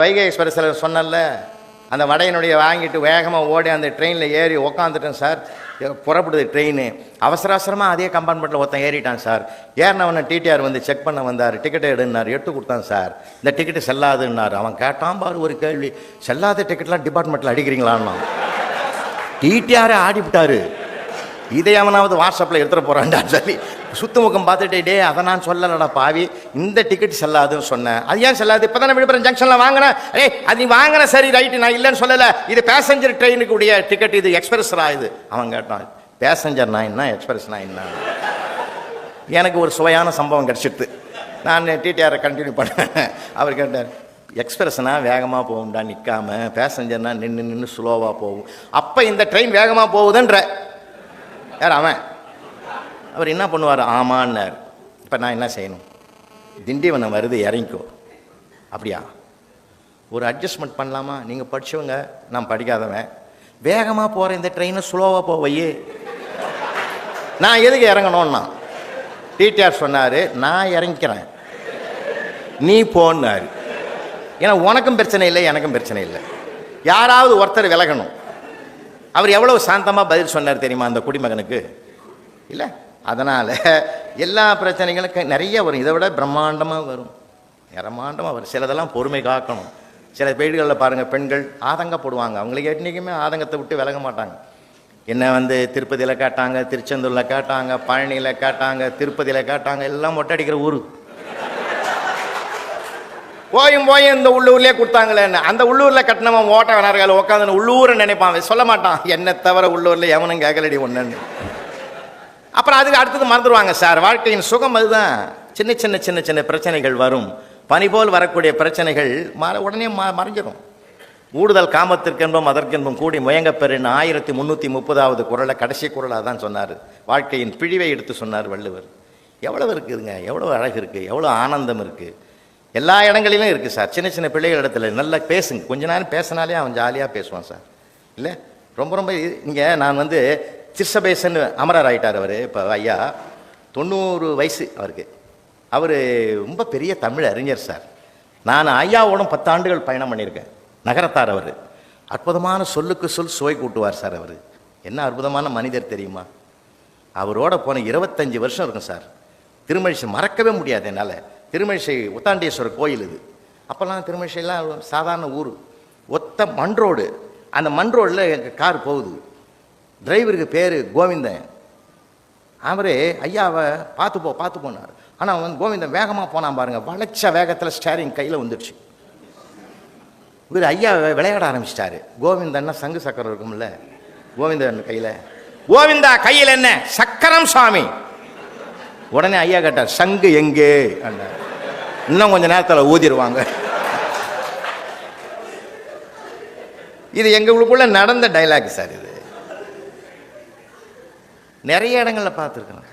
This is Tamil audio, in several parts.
வைகை எக்ஸ்பிரஸில் சொன்னல, அந்த வடையினுடைய வாங்கிட்டு வேகமாக ஓடி அந்த ட்ரெயினில் ஏறி உக்காந்துட்டேன் சார். புறப்படுது ட்ரெயின். அவசரமாக அதே கம்பார்ட்மெண்ட்டில் ஒருத்தன் ஏறிட்டான் சார். ஏறினவனை டிடிஆர் வந்து செக் பண்ண வந்தார். டிக்கெட்டை எடுனார். எடுத்து கொடுத்தான் சார். இந்த டிக்கெட்டு செல்லாதுன்னார். அவன் கேட்டான் பாரு ஒரு கேள்வி, செல்லாத டிக்கெட்லாம் டிபார்ட்மெண்ட்டில் அடிக்கிறீங்களான்னா. டிடிஆரை ஆடிவிட்டாரு. இதை அவனாவது வாட்ஸ்அப்பில் எடுத்துகிட்டு போகிறான்டான்னு சொல்லி சுத்தமுகம் பார்த்துட்டே, அதை நான் சொல்லலடா பாவி, இந்த டிக்கெட் செல்லாதுன்னு சொன்னேன். அது ஏன் செல்லாது? இப்போ தானே விழுப்புரம் ஜங்ஷனில் வாங்கினேன். அது நீ வாங்கின சரி ரைட்டு, நான் இல்லைன்னு சொல்லலை. இது பேசஞ்சர் ட்ரெயினுக்கு உடைய டிக்கெட், இது எக்ஸ்பிரஸ்ரா இது. அவன் கேட்டான், பேசஞ்சர்னா என்ன, எக்ஸ்பிரஸ்னா என்ன? எனக்கு ஒரு சுவையான சம்பவம் கிடச்சிட்டு நான் டிடிஆரை கண்டினியூ பண்ணேன். அவர் கேட்டார், எக்ஸ்பிரஸ்னா வேகமாக போகும்டா நிற்காம, பேசஞ்சர்னா நின்று ஸ்லோவாக போகும். அப்போ இந்த ட்ரெயின் வேகமாக போகுதுன்ற யார் அவன்? அவர் என்ன பண்ணுவார்? ஆமான்னார். இப்போ நான் என்ன செய்யணும்? திண்டிவனம் வருது, இறங்கிக்கோ. அப்படியா? ஒரு அட்ஜஸ்ட்மெண்ட் பண்ணலாமா? நீங்கள் படித்தவங்க, நான் படிக்காதவன். வேகமாக போகிற இந்த ட்ரெயினை ஸ்லோவாக போவையே, நான் எதுக்கு இறங்கணும்னா? டிடிஆர் சொன்னார், நான் இறங்கிக்கிறேன், நீ போன்னார். ஏன்னா உனக்கும் பிரச்சனை இல்லை, எனக்கும் பிரச்சனை இல்லை. யாராவது ஒருத்தர் விலகணும். அவர் எவ்வளவு சாந்தமாக பதில் சொன்னார் தெரியுமா அந்த குடிமகனுக்கு? இல்லை, அதனால் எல்லா பிரச்சனைகளுக்கும் நிறைய வரும். இதை விட பிரம்மாண்டமாக வரும், பிரம்மாண்டமாக வரும். சிலதெல்லாம் பொறுமை காக்கணும். சில வீடுகளில் பாருங்கள், பெண்கள் ஆதங்கப்படுவாங்க. அவங்களுக்கு என்றைக்குமே ஆதங்கத்தை விட்டு விலக மாட்டாங்க. என்ன வந்து திருப்பதியில் கேட்டாங்க, திருச்செந்தூரில் கேட்டாங்க, பழனியில் கேட்டாங்க, திருப்பதியில் கேட்டாங்க, எல்லாம் மொட்டை அடிக்கிற ஊர். போயும் இந்த உள்ளூர்லேயே கொடுத்தாங்களே. அந்த உள்ளூரில் கட்டினவன் ஓட்ட வேணார்கள் உட்காந்து உள்ளூரை நினைப்பான், சொல்ல மாட்டான் என்ன தவிர உள்ளூரில் எவனும் கேட்கலடி ஒன்றுன்னு. அப்புறம் அதுக்கு அடுத்தது மறந்துடுவாங்க சார். வாழ்க்கையின் சுகம் அதுதான். சின்ன சின்ன சின்ன சின்ன பிரச்சனைகள் வரும். பனி போல் வரக்கூடிய பிரச்சனைகள் உடனே மறைஞ்சிடும். ஊடுதல் காமத்திற்கென்பும் அதற்கென்பும் கூடி முயங்க பெறுன்னு 1330வது குறளை கடைசி குறளாக தான் சொன்னார். வாழ்க்கையின் பிழிவை எடுத்து சொன்னார் வள்ளுவர். எவ்வளவு இருக்குதுங்க, எவ்வளோ அழகு இருக்குது, எவ்வளோ ஆனந்தம் இருக்குது. எல்லா இடங்களிலும் இருக்குது சார். சின்ன சின்ன பிள்ளைகள் இடத்துல நல்லா பேசுங்க. கொஞ்ச நேரம் பேசினாலே அவன் ஜாலியாக பேசுவான் சார். இல்லை, ரொம்ப ரொம்ப இங்கே நான் வந்து சிற்சபேசன்னு அமரர் ஆகிட்டார் அவர். இப்போ ஐயா 90 வயசு அவருக்கு. அவர் ரொம்ப பெரிய தமிழ் அறிஞர் சார். நான் ஐயாவோட 10 ஆண்டுகள் பயணம் பண்ணியிருக்கேன். நகரத்தார் அவர். அற்புதமான சொல்லுக்கு சொல் சுவை கூட்டுவார் சார். அவர் என்ன அற்புதமான மனிதர் தெரியுமா? அவரோட போன 25 வருஷம் இருக்கும் சார். திருமழிசை மறக்கவே முடியாது என்னால். திருமழிசை உத்தாண்டேஸ்வரர் கோயில் இது. அப்போல்லாம் திருமழிசைலாம் சாதாரண ஊர். ஒத்த மண் ரோடு. அந்த மண் ரோடில் எங்கள் கார் போகுது. டிரைவருக்கு பேர் கோவிந்தன். அவரே ஐயாவை பார்த்து போனார். ஆனால் அவன் கோவிந்தன் வேகமாக போனான் பாருங்கள். வளைச்ச வேகத்தில் ஸ்டேரிங் கையில் வந்துடுச்சு. இவர் ஐயா விளையாட ஆரம்பிச்சிட்டாரு. கோவிந்தன்னா சங்கு சக்கரம் இருக்கும்ல, கோவிந்தன் கையில். கோவிந்தா கையில் என்ன? சக்கரம் சாமி. உடனே ஐயா கேட்டார், சங்கு எங்கே? இன்னும் கொஞ்சம் நேரத்தில் ஊதிடுவாங்க. இது எங்களுக்குள்ள நடந்த டைலாக் சார். இது நிறைய இடங்களில் பார்த்துருக்கேன்.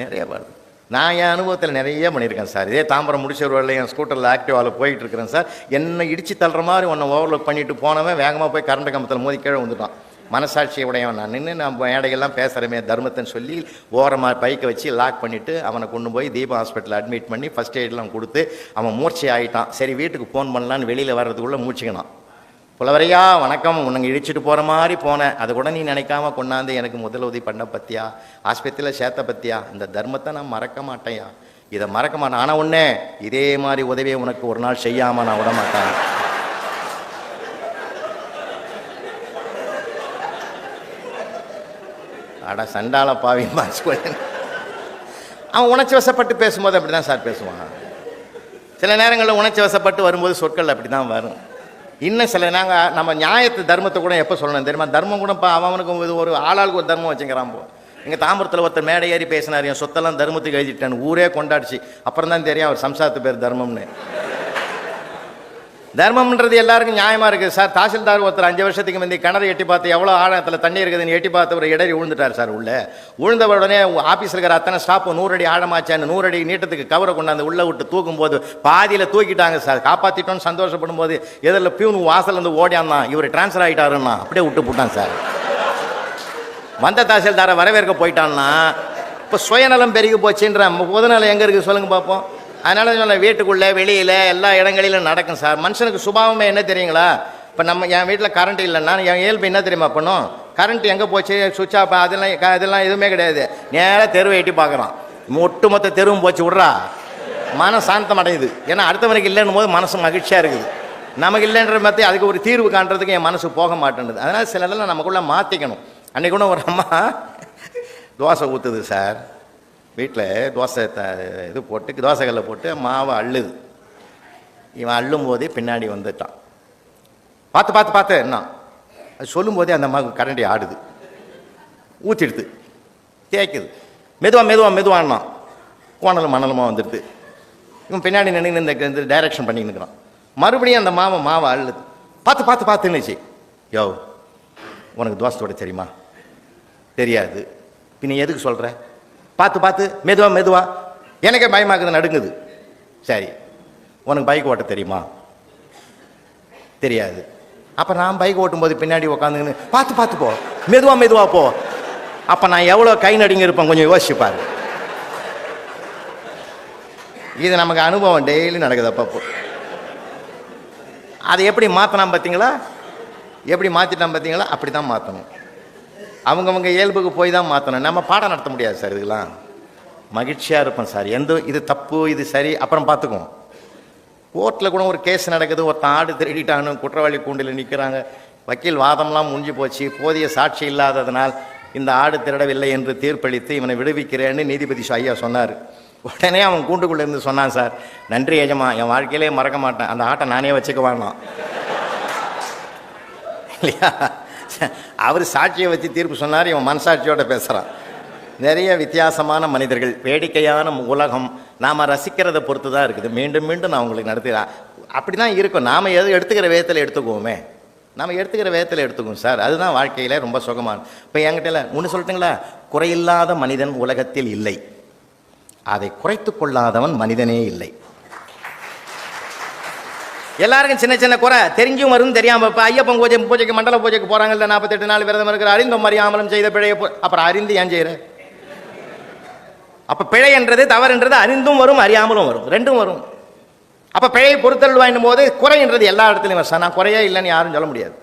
நிறைய பார்த்து நான் என் அனுபவத்தில் நிறைய பண்ணியிருக்கேன் சார். இதே தாம்பரம் முடிச்ச வரல என் ஸ்கூட்டரில் ஆக்டிவாவில் போயிட்டு இருக்கிறேன் சார். என்னை இடித்து தள்ளுற மாதிரி ஒன்றை ஓவர்லோக் பண்ணிட்டு போனவன் வேகமாக போய் கரண்ட் கம்பத்தில் மோதி கீழே வந்துட்டான். மனசாட்சியை உடையவன் நான். நின்று நான் மேடைகள்லாம் பேசுகிறமே தர்மத்தைன்னு சொல்லி ஓரமாக பைக்கை வச்சு லாக் பண்ணிவிட்டு அவனை கொண்டு போய் தீபா ஹாஸ்பிட்டலில் அட்மிட் பண்ணி ஃபஸ்ட் எய்ட்லாம் கொடுத்து அவன் மூர்ச்சி ஆகிட்டான். சரி வீட்டுக்கு ஃபோன் பண்ணலான்னு வெளியில் வர்றதுக்குள்ளே மூச்சுக்கணும். புலவரையா வணக்கம், உனக்கு இடிச்சிட்டு போகிற மாதிரி போனேன், அது கூட நீ நினைக்காம கொண்டாந்து எனக்கு முதலுதவி பண்ண பற்றியா, ஆஸ்பத்திரியில் சேர்த்த பற்றியா, இந்த தர்மத்தை நான் மறக்க மாட்டேயா, இதை மறக்க மாட்டேன். ஆனால் ஒன்றே, இதே மாதிரி உதவியை உனக்கு ஒரு நாள் செய்யாமல் நான் விட மாட்டேன். அட சண்டால பாவி மாஸ்கோல். அவன் உணர்ச்சி வசப்பட்டு பேசும்போது அப்படி தான் சார் பேசுவான். சில நேரங்களில் உணர்ச்சி வசப்பட்டு வரும்போது சொற்கள் அப்படி தான் வரும். இன்னும் சில நாங்கள் நம்ம நியாயத்து தர்மத்தை கூட எப்போ சொல்லணும் தெரியுமா? தர்மம் கூட இப்போ அவனுக்கு ஒரு ஆளாளுக்கு ஒரு தர்மம் வச்சுக்கிறான். போ எங்கள் தாம்பரத்தில் ஒருத்தர் மேடை ஏறி பேசினார், என் சொத்தெல்லாம் தர்மத்துக்கு எழுதிட்டேன். ஊரே கொண்டாடிச்சு. அப்புறம் தான் தெரியும் அவர் சம்சாரத்து பேர் தர்மம்னு. தர்மம்ன்றது எல்லாருக்கும் நியாயமாக இருக்குது சார். தாசில்தார் ஒருத்தர் 5 வருஷத்துக்கு முந்தைய கிணறு எட்டி பார்த்து எவ்வளோ ஆழத்தில் தண்ணி இருக்குதுன்னு எட்டி பார்த்து ஒரு இடறி விழுந்துட்டார் சார். உள்ளே விழுந்த உடனே ஆஃபீஸில் இருக்கிற அத்தனை ஸ்டாப் 100 அடி ஆழமாச்சான்னு 100 அடி நீட்டத்துக்கு கவரை கொண்டாந்து உள்ளே விட்டு தூக்கும்போது பாதியில் தூக்கிட்டாங்க சார். காப்பாற்றிட்டோன்னு சந்தோஷப்படும் போது எதில் பியூன் வாசலேருந்து ஓடியாந்தான், இவர் டிரான்ஸ்ஃபர் ஆகிட்டாருன்னா அப்படியே விட்டு போட்டான் சார். வந்த தாசில்தாரை வரவேற்க போயிட்டான்னா இப்போ சுயநலம் பெருகி போச்சுன்ற பொதுநலம் எங்கே இருக்குது சொல்லுங்கள் பார்ப்போம். அதனால சொன்ன வீட்டுக்குள்ளே வெளியில் எல்லா இடங்களிலும் நடக்கும் சார். மனுஷனுக்கு சுபாவமே என்ன தெரியுங்களா? இப்போ என் வீட்டில் கரண்ட் இல்லைன்னா என் இயல்பு என்ன தெரியுமா பண்ணும்? கரண்ட் எங்கே போச்சு, சுவிட்ச் ஆஃப், அதெல்லாம் எதுவுமே கிடையாது. நேராக தெருவை எட்டி பார்க்குறான். ஒட்டுமொத்த தெருவும் போச்சு விட்றா, மனம் சாந்தம் அடையுது. ஏன்னா அடுத்தவனுக்கு இல்லைன்னும் போது மனசு மகிழ்ச்சியாக இருக்குது. நமக்கு இல்லைன்ற மாதிரி அதுக்கு ஒரு தீர்வு காண்றதுக்கு என் மனசு போக மாட்டேன்னுது. அதனால் சில இதெல்லாம் நமக்குள்ளே மாற்றிக்கணும். அன்றைக்கி கூட ஒரு அம்மா தோசை ஊற்றுது சார். வீட்டில் தோசை இது போட்டு தோசைக்கல்லை போட்டு மாவை அள்ளுது. இவன் அள்ளும் போதே பின்னாடி வந்துட்டான். பார்த்து பார்த்து பார்த்து என்ன அது சொல்லும்போதே அந்த அம்மாவுக்கு கரண்டி ஆடுது, ஊற்றிடுது, தேய்க்குது. மெதுவான்னா கோணலும் மணலுமாக வந்துடுது. இவன் பின்னாடி நின்று இந்த டைரக்ஷன் பண்ணின்னு இருக்கிறான். மறுபடியும் அந்த மாவை அள்ளுது. பார்த்து பார்த்து பார்த்துன்னுச்சு. யோ, உனக்கு தோசை தோட தெரியுமா? தெரியாது. பின்ன எதுக்கு சொல்கிற? பார்த்து பார்த்து மெதுவா எனக்கே பயமாக்குது, நடுங்குது. சரி, உனக்கு பைக் ஓட்ட தெரியுமா? தெரியாது. அப்போ நான் பைக் ஓட்டும்போது பின்னாடி உட்காந்துன்னு பார்த்து பார்த்து போ, மெதுவா போ. அப்போ நான் எவ்வளோ கை நடுங்க இருப்பேன் கொஞ்சம் யோசிச்சுப்பாரு. இது நமக்கு அனுபவம் டெய்லி நடக்குது. அப்பப்போ அதை எப்படி மாற்றினான் பார்த்தீங்களா? எப்படி மாற்றிட்டான் பார்த்தீங்களா? அப்படி தான் மாற்றணும். அவங்கவுங்க இயல்புக்கு போய் தான் மாற்றணும். நம்ம பாடம் நடத்த முடியாது சார். இதுக்கெல்லாம் மகிழ்ச்சியாக இருப்போம் சார். இது தப்பு, இது சரி, அப்புறம் பார்த்துக்குவோம். கோர்ட்டில் கூட ஒரு கேஸ் நடக்குது. ஒருத்தன் ஆடு திருடிட்டானு குற்றவாளி கூண்டில் நிற்கிறாங்க. வக்கீல் வாதம்லாம் முடிஞ்சு போச்சு. போதிய சாட்சி இல்லாததனால் இந்த ஆடு திருடவில்லை என்று தீர்ப்பளித்து இவனை விடுவிக்கிறேன்னு நீதிபதி ஐயா சொன்னார். உடனே அவன் கூண்டுக்குள்ளே இருந்து சொன்னான், சார் நன்றி எஜமா, என் வாழ்க்கையிலே மறக்க மாட்டேன், அந்த ஆட்டை நானே வச்சுக்குவானா இல்லையா? அவர் சாட்சியை வச்சு தீர்ப்பு சொன்னார், இவன் மனசாட்சியோட பேசுகிறான். நிறைய வித்தியாசமான மனிதர்கள், வேடிக்கையான உலகம். நாம் ரசிக்கிறத பொறுத்து தான் இருக்குது. மீண்டும் நான் உங்களுக்கு நடத்துகிறேன். அப்படி தான் இருக்கும். நாம் எடுத்துக்கிற விதத்தில் எடுத்துக்குவோமே. நம்ம எடுத்துக்கிற விதத்தில் எடுத்துக்குவோம் சார். அதுதான் வாழ்க்கையில் ரொம்ப சுகமான. இப்போ என்கிட்ட ஒன்று சொல்லட்டுங்களா? குறையில்லாத மனிதன் உலகத்தில் இல்லை. அதை குறைத்து கொள்ளாதவன் மனிதனே இல்லை. எல்லாருக்கும் சின்ன சின்ன குறை தெரிஞ்சும் வரும், தெரியாமல். இப்போ ஐயப்பன் பூஜைக்கு மண்டல பூஜைக்கு போகிறாங்கல்ல, 48 நாள் விரதம் இருக்கிற, அறிந்தும் அறியாமலும் செய்த பிழையை அப்புறம் அறிந்து ஏன் செய்கிற? அப்போ பிழை என்றது, தவறுன்றது அறிந்தும் வரும், அறியாமலும் வரும், ரெண்டும் வரும். அப்போ பிழையை பொறுத்தல் வாங்கும் போது குறை என்றது எல்லா இடத்துலையும் வரும் சார். நான் குறையே இல்லைன்னு யாரும் சொல்ல முடியாது.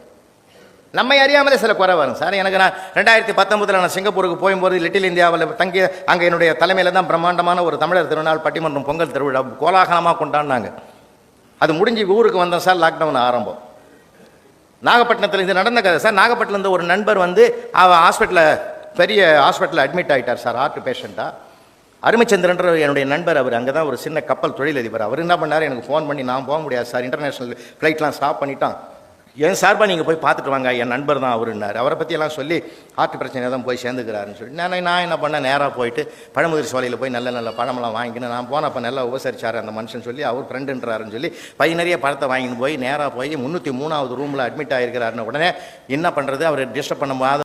நம்ம அறியாமலே சில குறை வரும் சார். எனக்கு நான் 2019 நான் சிங்கப்பூருக்கு போகும்போது லிட்டில் இந்தியாவில் தங்கி அங்கே என்னுடைய தலைமையில் தான் பிரம்மாண்டமான ஒரு தமிழர் திருநாள் பட்டிமன்றம் பொங்கல் திருவிழா கோலாகலமாக கொண்டாடினாங்க. அது முடிஞ்சு ஊருக்கு வந்தோம் சார். லாக்டவுன் ஆரம்பம். நாகப்பட்டினத்தில் இது நடந்த கதை சார். நாகப்பட்டினத்தில் ஒரு நண்பர் ஹாஸ்பிட்டலில் பெரிய ஹாஸ்பிட்டலில் அட்மிட் ஆகிட்டார் சார், ஹார்ட் பேஷண்ட்டாக. அருமைச்சந்திரன்ற என்னுடைய நண்பர், அவர் அங்கே தான் ஒரு சின்ன கப்பல் தொழிலதிபர். அவர் என்ன பண்ணார், எனக்கு ஃபோன் பண்ணி, நான் போக முடியாது சார், இன்டர்நேஷ்னல் ஃப்ளைட்லாம் ஸ்டாப் பண்ணிட்டான், என் சார்பாக நீங்கள் போய் பார்த்துட்டு வாங்க, என் நண்பர் தான் அவருன்னார். அவரை பற்றியெல்லாம் சொல்லி ஹார்ட் பிரச்சனை தான் போய் சேர்ந்துக்கிறாருன்னு சொல்லி நான் என்ன பண்ணேன், நேராக போயிட்டு பழமுதிர் சோலையில் போய் நல்ல பழமெல்லாம் வாங்கிக்கின்னு நான் போனப்போ நல்லா உபசரிச்சார் அந்த மனுஷன் சொல்லி, அவர் ஃப்ரெண்டுன்றாருன்னு சொல்லி பை நிறைய பழத்தை வாங்கின்னு போய் நேராக போய் 303வது ரூமில் அட்மிட் ஆகிருக்கிறாருன்னு உடனே என்ன பண்ணுறது, அவர் டிஸ்டர்ப் பண்ண